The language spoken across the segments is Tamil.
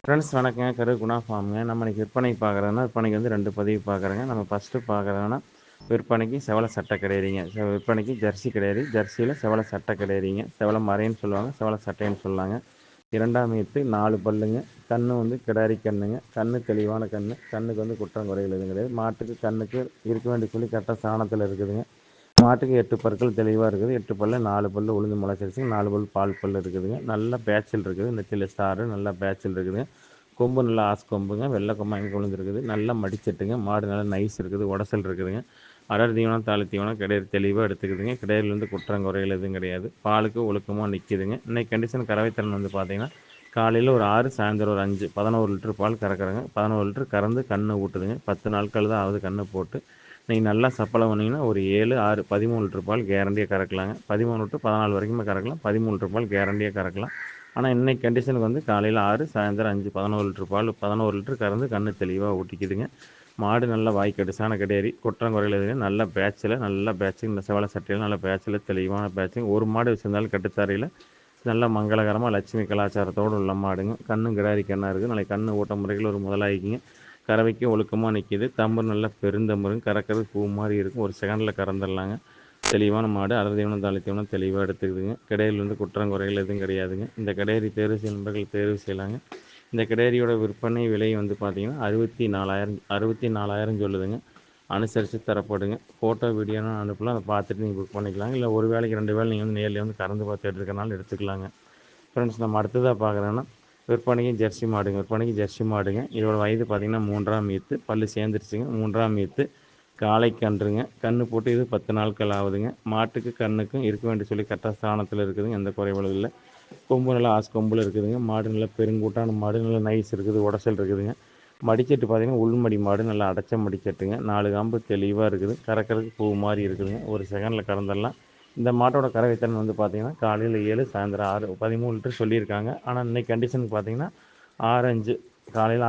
ஃப்ரெண்ட்ஸ் வணக்கங்க. குணா ஃபார்முங்க. நம்ம இன்றைக்கி விற்பனைக்கு பார்க்குறதுனா விற்பனைக்கு வந்து 2 பதிவு பார்க்குறேங்க. நம்ம ஃபஸ்ட்டு பார்க்குறதுனா விற்பனைக்கு செவல சட்டை கிடையாதுங்க. விற்பனைக்கு ஜெர்சி கிடையாது. ஜெர்சியில் செவல சட்டை கிடையாதுங்க. செவல மறைன்னு சொல்லுவாங்க, செவல சட்டைன்னு சொல்லாங்க. 2ஆம் ஈத்து 4 பல்லுங்க. கண்ணு வந்து கிடாரி கண்ணுங்க. கண்ணு தெளிவான கண்ணு. கண்ணுக்கு வந்து குற்றம் குறைகள் எதுவும் கிடையாது. மாட்டுக்கு கண்ணுக்கு இருக்க வேண்டிய சொல்லி கரெக்டாக சாணத்தில் இருக்குதுங்க. மாட்டுக்கு 8 பற்கள் தெளிவாக இருக்குது. 8 பல்லு 4 பல்லு உளுந்து முளைச்சிருச்சுங்க. 4 பல் பால் பல் இருக்குதுங்க. நல்ல பேச்சல் இருக்குது. நெத்தியில் ஸ்டாரு நல்ல பேச்சல் இருக்குதுங்க. கொம்பு நல்லா ஆசு கொம்புங்க. வெள்ளை கொம்பாங்க கொழுந்துருக்குது. நல்லா மடிச்சட்டுங்க. மாடு நல்லா நைஸ் இருக்குது. உடசல் இருக்குதுங்க. அடர் தீவனம் தாலி தீவனம் கிடையாது தெளிவாக எடுத்துக்குதுங்க. கிடையிலேருந்து குற்றம் குறைகள் எதுவும் கிடையாது. பாலுக்கு ஒழுக்கமாக நிற்கிதுங்க. இன்றைக்கி கண்டிஷன் கறவைத்திறன் வந்து பார்த்திங்கன்னா காலையில் ஒரு 6 சாயந்தரம் ஒரு 5 11 லிட்டர் பால் கறக்குறேங்க. 11 லிட்டர் கறந்து கன்று ஊட்டுதுங்க. 10 நாட்கள் தான் ஆகுது கன்று போட்டு. நீங்கள் நல்லா சப்பளை பண்ணிங்கன்னா ஒரு 7 6 13 லிட்டர் பால் கேரண்டியாக கறக்கலாங்க. 13 டு 14 வரைக்குமே கறக்கலாம். 13 லிட்டர் பால் கேரண்டியாக கறக்கலாம். ஆனால் இன்றைக்கி கண்டிஷனுக்கு வந்து காலையில் 6 சாயந்தரம் 5 11 லிட்டர் பால் 11 லிட்டர் கறந்து கன்று தெளிவாக ஊட்டிக்குதுங்க. மாடு நல்ல வாய்க்கடிசான கிடையாது. குற்றம் குறையில் எதுவும் நல்ல பேட்சில் நல்ல பேட்சிங். இந்த செவலை சட்டையில் நல்ல பேட்சில் தெளிவான பேட்சிங். ஒரு மாடு வச்சுருந்தாலும் கட்டுத்தாரையில் நல்ல மங்களகரமாக லட்சுமி கலாச்சாரத்தோடு உள்ள மாடுங்க. கண்ணு கிடாரி கண்ணாக இருக்குது. நாளைக்கு கண்ணு ஓட்ட முறைகள் ஒரு முதலாகிக்குங்க. கறவைக்கு ஒழுக்கமாக நிற்கிது. தம்பு நல்லா பெருந்தம்பருங்க. கறக்கிறது பூ மாதிரி இருக்கும். ஒரு செகண்டில் கறந்துடலாங்க. தெளிவான மாடு. அடர் தீவனம் தாலி தீவனம் தெளிவாக எடுத்துக்குதுங்க. கிடையில் வந்து குற்றம் குறைகள் எதுவும் கிடையாதுங்க. இந்த கிடையரி தேர்வு செய்யும் நண்பர்கள் தேர்வு செய்யலாங்க. இந்த கிடையரியோட விற்பனை விலை வந்து பார்த்திங்கன்னா 64,000 சொல்லுதுங்க. அனுசரித்து தரப்படுங்க. ஃபோட்டோ வீடியோன்னு அனுப்பலாம். அதை பார்த்துட்டு நீங்கள் புக் பண்ணிக்கலாங்க. இல்லை ஒரு வேளைக்கு 2 வேளை நீங்கள் வந்து நேரில் வந்து கறந்து பார்த்து எடுத்துக்கிறனாலும் எடுத்துக்கலாங்க. ஃப்ரெண்ட்ஸ் நம்ம அடுத்ததாக பார்க்குறோன்னா விற்பனைக்கு ஜெர்சி மாடுங்க. விற்பனைக்கு ஜெர்சி மாடுங்க. இதோட வயது பார்த்திங்கன்னா 3ஆம் ஈத்து. பல் சேர்ந்துருச்சுங்க. 3ஆம் ஈத்து. காளை கன்றுங்க. கன்று போட்டு இது 10 நாட்கள் ஆகுதுங்க. மாட்டுக்கு கண்ணுக்கும் இருக்க வேண்டிய சொல்லி கரெக்டாக ஸ்தானத்தில் இருக்குதுங்க. எந்த குறைபாடும் இல்லை. கொம்பு நல்லா ஆசு கொம்பில் இருக்குதுங்க. மாடு நல்லா பெருங்கூட்டான மாடு. நல்லா நைஸ் இருக்குது. உடசல் இருக்குதுங்க. மடிச்சட்டு பார்த்திங்கன்னா உள்மடி மாடு நல்லா அடைச்ச மடிச்சட்டுங்க. 4 காம்பு தெளிவாக இருக்குது. கறக்கிறதுக்கு பூ மாதிரி இருக்குதுங்க. ஒரு செகண்டில் கறந்துடலாம். இந்த மாட்டோட கறவைத்திறன் வந்து பார்த்திங்கன்னா காலையில் 7 சாயந்தரம் 6 13 லிட்டர் சொல்லியிருக்காங்க. ஆனால் இன்றைக்கி கண்டிஷனுக்கு பார்த்திங்கன்னா 6 5 காலையில்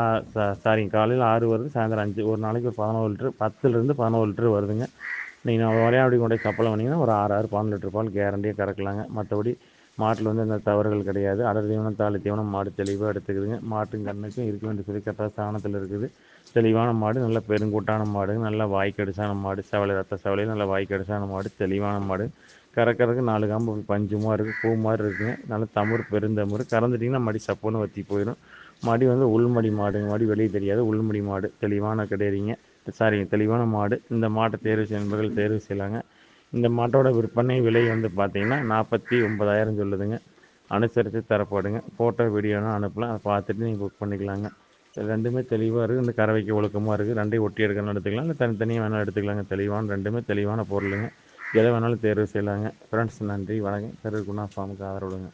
காலையில் 6 வருது, சாயந்தரம் 5. ஒரு நாளைக்கு ஒரு 11 லிட்டர் 10லேருந்து 11 லிட்டர் வருதுங்க. நீங்கள் ஒரே அப்படி கொண்டு சப்பளை பண்ணிங்கன்னா ஒரு 6 11 லிட்டர் பால் கேரண்டியாக கறக்கலாங்க. மற்றபடி மாட்டில் வந்து எந்த தவறுகள் கிடையாது. அடர் தீவனம் தாலி தீவனம் மாடு தெளிவாக எடுத்துக்குதுங்க. மாட்டுக்கும் கண்ணுக்கும் இருக்க வேண்டிய சொல்லி கரெக்டாக ஸ்தானத்தில் இருக்குது. தெளிவான மாடு. நல்ல பெருங்கூட்டான மாடு. நல்ல வாய்க்கடிசான மாடு. செவலை ரத்த செவலையில் நல்ல வாய்க்கடிசான மாடு. தெளிவான மாடு. கறக்கிறதுக்கு 4 காம்பு பஞ்சுமாக இருக்குது. பூ மாதிரி இருக்குதுங்க. நல்ல தமிழ் பெருந்தமிழ். கறந்துட்டிங்கன்னா மடி சப்புன்னு வற்றி போயிடும். மடி வந்து உள்மடி மாடுங்க. மடி வெளியே தெரியாது. உள்மடி மாடு. தெளிவான கிடையாதுங்க. தெளிவான மாடு. இந்த மாட்டை தேர்வு செய்ய நண்பர்கள் தேர்வு செய்யலாங்க. இந்த மாட்டோட விற்பனை விலை வந்து பார்த்திங்கன்னா 49,000 சொல்லுதுங்க. அனுசரித்து தரப்படுங்க. ஃபோட்டோ வீடியோனா அனுப்பலாம். அதை பார்த்துட்டு நீங்கள் புக் பண்ணிக்கலாங்க. ரெண்டுமே தெளிவாக இருக்குது. இந்த கறவைக்கு ஒழுக்கமாக இருக்குது. ரெண்டையும் ஒட்டி எடுக்கணும்னு எடுத்துக்கலாம். இல்லை தனித்தனியாக வேணாலும் எடுத்துக்கலாங்க. தெளிவான ரெண்டுமே தெளிவான பொருளுங்க. எதை வேணாலும் தேர்வு செய்யலாங்க. ஃப்ரெண்ட்ஸ் நன்றி வணக்கம். குணா ஃபார்முக்கு ஆதரவுங்க.